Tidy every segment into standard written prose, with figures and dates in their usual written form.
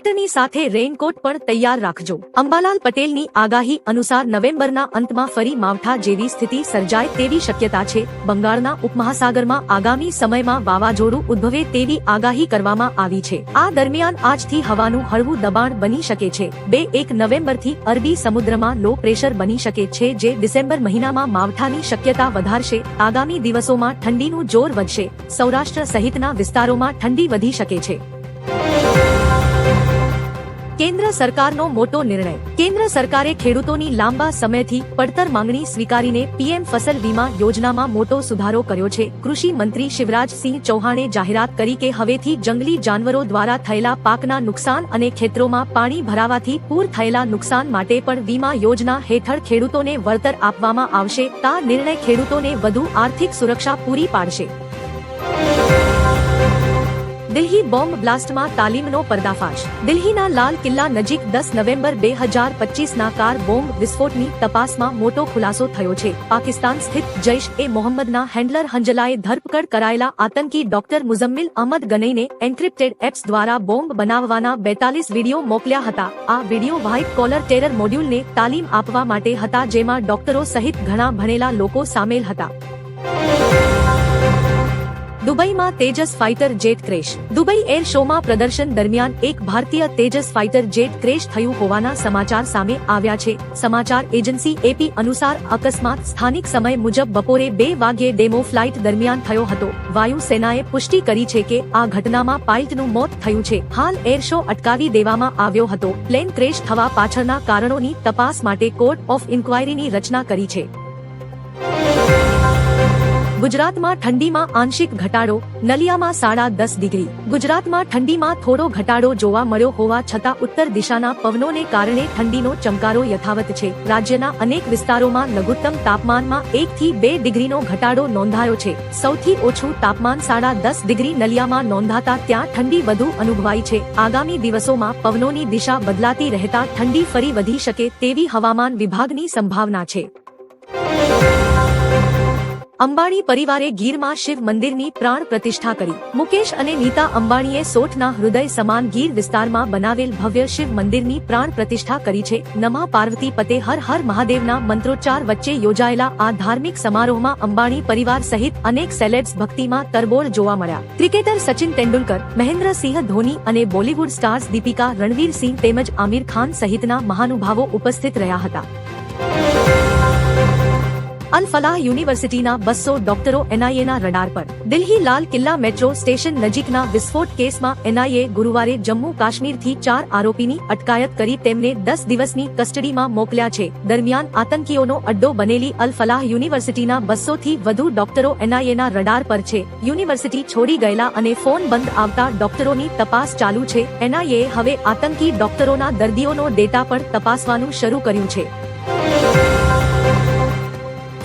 સ્વેટરની સાથે રેઇનકોટ પણ તૈયાર રાખજો। અંબાલાલ પટેલની આગાહી અનુસાર નવેમ્બરના અંતમાં ફરી માવઠા જેવી સ્થિતિ સર્જાય તેવી શક્યતા છે। બંગાળના ઉપમહાસાગરમાં આગામી સમયમાં વાવાઝોડું ઉદ્ભવે તેવી આગાહી કરવામાં આવી છે। આ દરમિયાન આજથી હવાનું હળવું દબાણ બની શકે છે। 2-1 નવેમ્બરથી અરબી સમુદ્રમાં લો પ્રેશર બની શકે છે, જે ડિસેમ્બર મહિનામાં માવઠાની શક્યતા વધારશે। આગામી દિવસોમાં ઠંડીનું જોર વધશે। સૌરાષ્ટ્ર સહિતના વિસ્તારોમાં ઠંડી વધી શકે છે। કેન્દ્ર સરકારનો મોટો નિર્ણય। કેન્દ્ર સરકારે ખેડૂતોની લાંબા સમયથી પડતર માંગણી સ્વીકારીને પીએમ ફસલ વીમા યોજનામાં મોટો સુધારો કર્યો છે। કૃષિ મંત્રી શિવરાજસિંહ ચૌહાણે જાહેરાત કરી કે હવેથી જંગલી જાનવરો દ્વારા થયેલા પાકના નુકસાન અને ખેતરોમાં પાણી ભરાવાથી પૂર થયેલા નુકસાન માટે પણ વીમા યોજના હેઠળ ખેડૂતોને વળતર આપવામાં આવશે। આ નિર્ણય ખેડૂતોને વધુ આર્થિક સુરક્ષા પૂરી પાડશે। દિલ્હી બોમ્બ બ્લાસ્ટમાં તાલીમનો પર્દાફાશ। દિલ્હીના લાલ કિલ્લા નજીક 10 નવેમ્બર 2025ના કાર બોમ્બ વિસ્ફોટની તપાસમાં મોટો ખુલાસો થયો છે। પાકિસ્તાન સ્થિત જૈશ-એ-મોહમ્મદના હેન્ડલર હંજલાએ ધરપકડ કરાયેલા આતંકી doctor Muzammil Ahmad ગનઈને encrypted apps દ્વારા બોમ્બ બનાવવાના 42 વિડીયો મોકલ્યા હતા। આ વિડીયો વ્હાઇટ કોલર ટેરર મોડ્યુલને તાલીમ આપવા માટે હતા, જેમાં ડોક્ટરો સહિત ઘણા ભણેલા લોકો સામેલ હતા। દુબઈમાં Tejas fighter jet crash. Dubai air શોમાં પ્રદર્શન દરમિયાન એક ભારતીય તેજસ ફાઇટર જેટ ક્રેશ થયું હોવાના સમાચાર સામે આવ્યા છે। સમાચાર એજન્સી એપી અનુસાર અકસ્માત સ્થાનિક સમય મુજબ બપોરે 2 વાગ્યે ડેમો ફ્લાઇટ દરમિયાન થયો હતો। વાયુસેનાએ પુષ્ટિ કરી છે કે આ ઘટનામાં પાયલટનું મોત થયું છે। હાલ એર શો અટકાવી દેવામાં આવ્યો હતો। પ્લેન ક્રેશ થવા પાછળના કારણોની તપાસ માટે કોર્ટ ઓફ ઇન્ક્વાયરીની રચના કરી છે। ગુજરાતમાં ઠંડીમાં આંશિક ઘટાડો। નલિયામાં 10.5 ડિગ્રી। ગુજરાતમાં ઠંડીમાં થોડો ઘટાડો જોવા મળ્યો હોવા છતાં ઉત્તર દિશાના પવનોને કારણે ઠંડીનો ચમકારો યથાવત છે। રાજ્યના અનેક વિસ્તારોમાં લઘુત્તમ તાપમાનમાં 1 થી 2 ડિગ્રીનો ઘટાડો નોંધાયો છે। સૌથી ઓછું તાપમાન 10.5 ડિગ્રી નલિયામાં નોંધાતા ત્યાં ઠંડી વધુ અનુભવાઈ છે। આગામી દિવસોમાં પવનોની દિશા બદલાતી રહેતા ઠંડી ફરી વધી શકે તેવી હવામાન વિભાગની સંભાવના છે। અંબાણી પરિવારે ગીરમાં શિવ મંદિરની પ્રાણ પ્રતિષ્ઠા કરી। મુકેશ અને નીતા અંબાણીએ સોઠના હૃદય સમાન ગીર વિસ્તારમાં બનાવેલ ભવ્ય શિવ મંદિરની પ્રાણ પ્રતિષ્ઠા કરી છે। નમઃ પાર્વતી પતે હર હર મહાદેવના મંત્રોચ્ચાર વચ્ચે યોજાયેલા આ ધાર્મિક સમારોહમાં અંબાણી પરિવાર સહિત અનેક સેલેબ્સ ભક્તિમાં તરબોળ જોવા મળ્યા। ક્રિકેટર સચિન તેંડુલકર, મહેન્દ્રસિંહ ધોની અને બોલીવુડ સ્ટાર્સ દીપિકા, રણવીર સિંહ તેમજ આમિર ખાન સહિતના મહાનુભાવો ઉપસ્થિત રહ્યા હતા। અલ ફલાહ યુનિવર્સિટીના 200 ડોક્ટરો એનઆઈએના રડાર પર। દિલ્હી લાલ કિલ્લા મેટ્રો સ્ટેશન નજીકના વિસ્ફોટ કેસમાં એનઆઈએ ગુરુવારે જમ્મુ કાશ્મીરથી 4 આરોપીની અટકાયત કરી તેમને 10 દિવસની કસ્ટડીમાં મોકલ્યા છે। દરમિયાન આતંકીઓનો અડ્ડો બનેલી અલ ફલાહ યુનિવર્સિટીના 200 થી વધુ ડોક્ટરો એનઆઈએના રડાર પર છે। યુનિવર્સિટી છોડી ગયેલા અને ફોન બંધ આવતા ડોક્ટરોની તપાસ ચાલુ છે। એનઆઈએ હવે આતંકી ડોક્ટરોના દર્દીઓનો ડેટા પણ તપાસવાનું શરૂ કર્યું છે।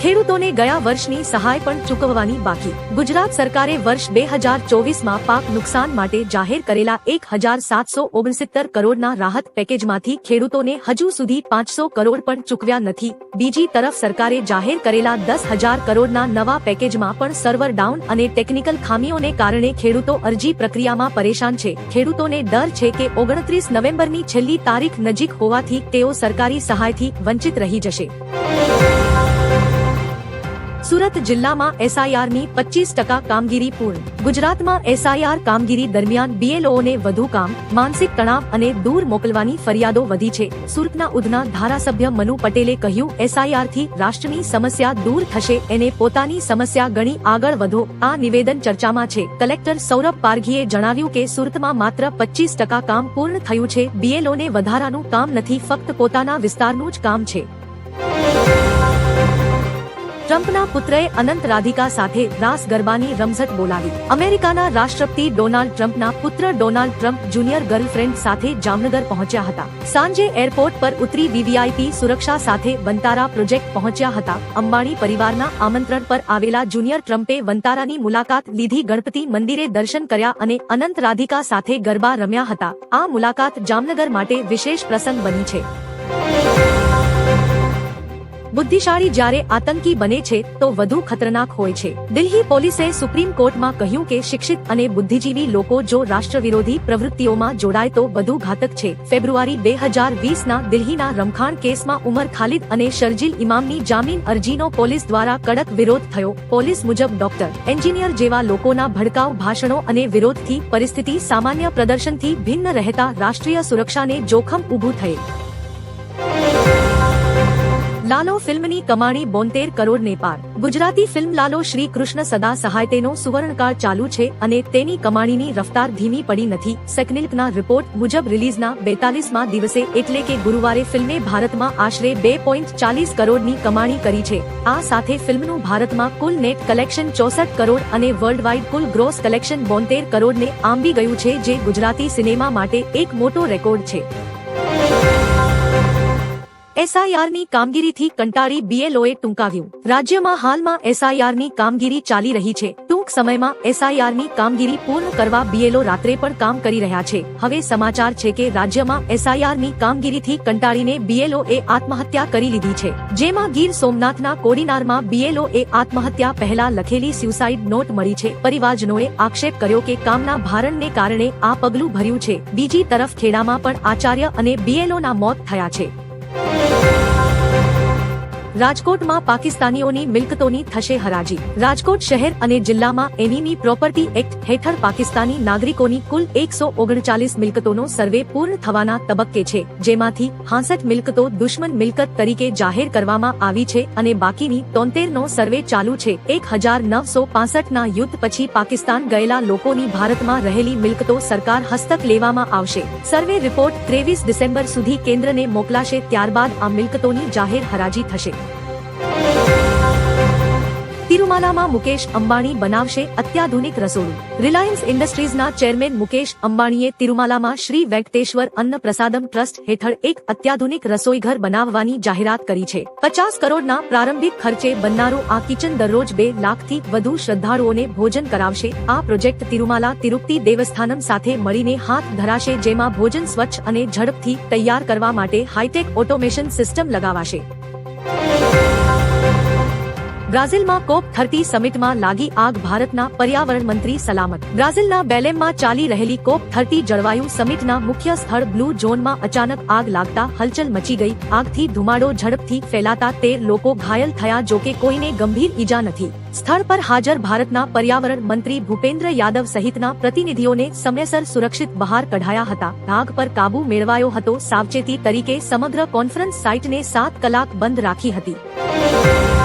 ખેડૂતોને ગયા વર્ષની સહાય પણ ચૂકવવાની બાકી। ગુજરાત સરકારે વર્ષ 2024માં પાક નુકસાન માટે જાહેર કરેલા 1769 કરોડના રાહત પેકેજમાંથી ખેડૂતોને હજુ સુધી 500 કરોડ પણ ચૂકવ્યા નથી। બીજી તરફ સરકારે જાહેર કરેલા 10,000 કરોડના નવા પેકેજમાં પણ સર્વર ડાઉન અને ટેકનિકલ ખામીઓને કારણે ખેડૂતો અરજી પ્રક્રિયામાં પરેશાન છે। ખેડૂતોને ડર છે કે 29 નવેમ્બરની છેલ્લી તારીખ નજીક હોવાથી તેઓ સરકારી સહાયથી વંચિત રહી જશે। સુરત જિલ્લામાં એસઆઈઆરની 25% કામગીરી પૂર્ણ। ગુજરાતમાં એસઆઈઆર કામગીરી દરમિયાન બીએલઓને વધુ કામ, માનસિક તણાવ અને દૂર મોકલવાની ફરિયાદો વધી છે। સુરતના ઉધના ધારાસભ્ય મનુ પટેલે કહ્યું, એસઆઈઆરથી રાષ્ટ્રની સમસ્યા દૂર થશે, એને પોતાની સમસ્યા ગણી આગળ વધો। આ નિવેદન ચર્ચામાં છે। કલેક્ટર સૌરભ પારઘીએ જણાવ્યું કે સુરતમાં માત્ર 25% કામ પૂર્ણ થયું છે। બીએલઓને વધારાનું કામ નથી, ફક્ત પોતાના વિસ્તારનું જ કામ છે। ટ્રમ્પના પુત્રએ અનંત રાધિકા સાથે રાસ ગરબાની રમઝટ બોલાવી। અમેરિકાના રાષ્ટ્રપતિ ડોનાલ્ડ ટ્રમ્પના પુત્ર ડોનાલ્ડ ટ્રમ્પ જુનિયર ગર્લફ્રેન્ડ સાથે જામનગર પહોંચ્યા હતા। સાંજે એરપોર્ટ પર ઉતરી વીવીઆઈપી સુરક્ષા સાથે વંતારા પ્રોજેક્ટ પહોંચ્યા હતા। અંબાણી પરિવારના આમંત્રણ પર આવેલા જુનિયર ટ્રમ્પે વંતારાની મુલાકાત લીધી, ગણપતિ મંદિરે દર્શન કર્યા અને અનંત રાધિકા સાથે ગરબા રમ્યા હતા। આ મુલાકાત જામનગર માટે વિશેષ પ્રસંગ બની છે। બુદ્ધિશાળી જ્યારે આતંકી બને છે તો વધુ ખતરનાક હોય છે. દિલ્હી પોલીસે સુપ્રીમ કોર્ટમાં કહ્યું કે શિક્ષિત અને બુદ્ધિજીવી લોકો જો રાષ્ટ્રવિરોધી પ્રવૃત્તિઓમાં જોડાય તો વધુ ઘાતક છે. ફેબ્રુઆરી 2020ના દિલ્હીના રમખાણ કેસમાં ઉમર ખાલિદ અને શરજીલ ઇમામની જામીન અરજીનો પોલીસ દ્વારા કડક વિરોધ થયો. પોલીસ મુજબ ડોક્ટર, એન્જિનિયર જેવા લોકોના ભડકાઉ ભાષણો અને વિરોધથી પરિસ્થિતિ સામાન્ય પ્રદર્શનથી ભિન્ન રહેતા રાષ્ટ્રીય સુરક્ષાને જોખમ ઊભું થયે. લાલો ફિલ્મની કમાણી 72 કરોડને પાર. ગુજરાતી ફિલ્મ લાલો શ્રી કૃષ્ણ સદા સહાયતેનો સુવર્ણકાળ ચાલુ છે અને તેની કમાણીની રફતાર ધીમી પડી નથી. સેકનિલ્કના રિપોર્ટ મુજબ રિલીઝના 42મા દિવસે એટલે કે ગુરુવારે ફિલ્મે ભારતમાં આશરે 2.40 કરોડની કમાણી કરી છે. આ સાથે ફિલ્મનું ભારતમાં કુલ નેટ કલેક્શન 64 કરોડ અને વર્લ્ડવાઇડ કુલ ગ્રોસ કલેક્શન 72 કરોડને આંબી ગયું છે, જે ગુજરાતી સિનેમા માટે એક મોટો રેકોર્ડ છે. એસઆઈઆરની કામગીરીથી કંટાળી બીએલઓએ ટૂંકાવ્યું. રાજ્યમાં હાલમાં એસઆઈઆરની કામગીરી ચાલી રહી છે. ટૂંક સમયમાં એસઆઈઆરની કામગીરી પૂર્ણ કરવા બીએલઓ રાત્રે પણ કામ કરી રહ્યા છે. હવે સમાચાર છે કે રાજ્યમાં એસઆઈઆરની કામગીરીથી કંટાળીને બીએલઓએ આત્મહત્યા કરી લીધી છે. જેમાં ગીર સોમનાથના કોડીનારમાં બીએલઓએ આત્મહત્યા પહેલા લખેલી સ્યુસાઇડ નોટ મળી છે. પરિવારજનોએ આક્ષેપ કર્યો કે કામના ભારણને કારણે આ પગલું ભર્યું છે. બીજી તરફ ખેડામાં પણ આચાર્ય અને બીએલઓના મોત થયા છે. રાજકોટમાં પાકિસ્તાનીઓની મિલકતોની થશે હરાજી. રાજકોટ શહેર અને જિલ્લામાં એનિમી પ્રોપર્ટી એક્ટ હેઠળ પાકિસ્તાની નાગરિકોની કુલ 139 મિલકતોનો સર્વે પૂર્ણ થવાના તબક્કે છે, જેમાંથી 66 મિલકતો દુશ્મન મિલકત તરીકે જાહેર કરવામાં આવી છે અને બાકીની 73નો સર્વે ચાલુ છે. 1965ના યુદ્ધ પછી પાકિસ્તાન ગયેલા લોકોની ભારતમાં રહેલી મિલકતો સરકાર હસ્તક લેવામાં આવશે. સર્વે રિપોર્ટ 23 ડિસેમ્બર સુધી કેન્દ્રને મોકલાશે. ત્યારબાદ આ મિલકતોની જાહેર હરાજી થશે. તિરુમાલામાં મુકેશ અંબાણી બનાવશે અત્યાધુનિક રસોડું. રિલાયન્સ ઇન્ડસ્ટ્રીઝના ચેરમેન મુકેશ અંબાણીએ તિરુમાલામાં શ્રી વેંકટેશ્વર અન્ન પ્રસાદમ ટ્રસ્ટ હેઠળ એક અત્યાધુનિક રસોઈઘર બનાવવાની જાહેરાત કરી છે. 50 કરોડના પ્રારંભિક ખર્ચે બનનારું આ કિચન દરરોજ 2 લાખથી વધુ શ્રદ્ધાળુઓને ભોજન કરાવશે. આ પ્રોજેક્ટ તિરુમાલા તિરુપતિ દેવસ્થાનમ સાથે મળીને હાથ ધરાશે, જેમાં ભોજન સ્વચ્છ અને ઝડપથી તૈયાર કરવા માટે હાઈટેક ઓટોમેશન સિસ્ટમ લગાવાશે. બ્રાઝિલમાં COP30 સમિટમાં લાગી આગ. ભારતના પર્યાવરણ મંત્રી સલામત. બ્રાઝિલના બેલેમમાં ચાલી રહેલી COP30 જળવાયુ સમિટના મુખ્ય સ્થળ બ્લુ ઝોનમાં અચાનક આગ લાગતા હલચલ મચી ગઈ. આગથી ધુમાડો ઝડપથી ફેલાતા 13 લોકો ઘાયલ થયા, જોકે કોઈને ગંભીર ઈજા નથી. સ્થળ પર હાજર ભારતના પર્યાવરણ મંત્રી ભૂપેન્દ્ર યાદવ સહિતના પ્રતિનિધિઓને સમયસર સુરક્ષિત બહાર કઢાયા હતા. આગ પર કાબુ મેળવાયો હતો. સાવચેતી તરીકે સમગ્ર કોન્ફરન્સ સાઇટને 7 કલાક બંધ રાખી હતી.